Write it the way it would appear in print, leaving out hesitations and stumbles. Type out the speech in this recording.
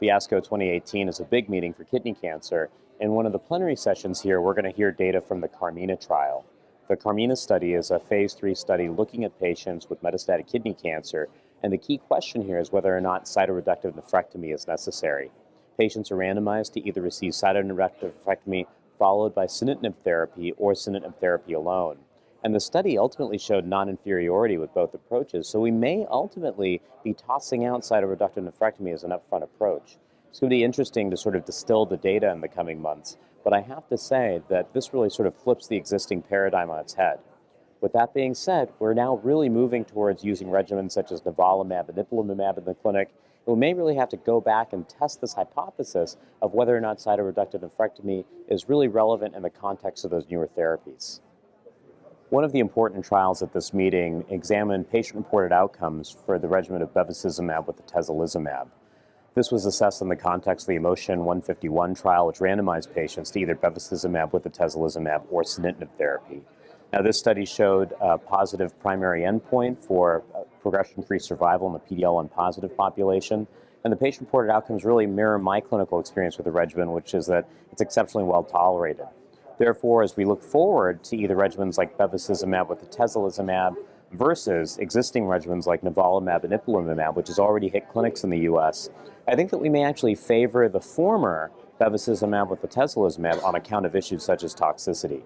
The ASCO 2018 is a big meeting for kidney cancer. In one of the plenary sessions here, we're going to hear data from the CARMINA trial. The CARMINA study is a phase 3 study looking at patients with metastatic kidney cancer, and the key question here is whether or not cytoreductive nephrectomy is necessary. Patients are randomized to either receive cytoreductive nephrectomy followed by sunitinib therapy or sunitinib therapy alone. And the study ultimately showed non-inferiority with both approaches, so we may ultimately be tossing out cytoreductive nephrectomy as an upfront approach. It's going to be interesting to sort of distill the data in the coming months, but I have to say that this really sort of flips the existing paradigm on its head. With that being said, we're now really moving towards using regimens such as nivolumab and ipilimumab in the clinic, and we may really have to go back and test this hypothesis of whether or not cytoreductive nephrectomy is really relevant in the context of those newer therapies. One of the important trials at this meeting examined patient-reported outcomes for the regimen of bevacizumab with atezolizumab. This was assessed in the context of the Emotion 151 trial, which randomized patients to either bevacizumab with atezolizumab or sunitinib therapy. Now, this study showed a positive primary endpoint for progression-free survival in the PD-L1 positive population, and the patient-reported outcomes really mirror my clinical experience with the regimen, which is that it's exceptionally well tolerated. Therefore, as we look forward to either regimens like bevacizumab with atezolizumab versus existing regimens like nivolumab and ipilimumab, which has already hit clinics in the US, I think that we may actually favor the former bevacizumab with atezolizumab on account of issues such as toxicity.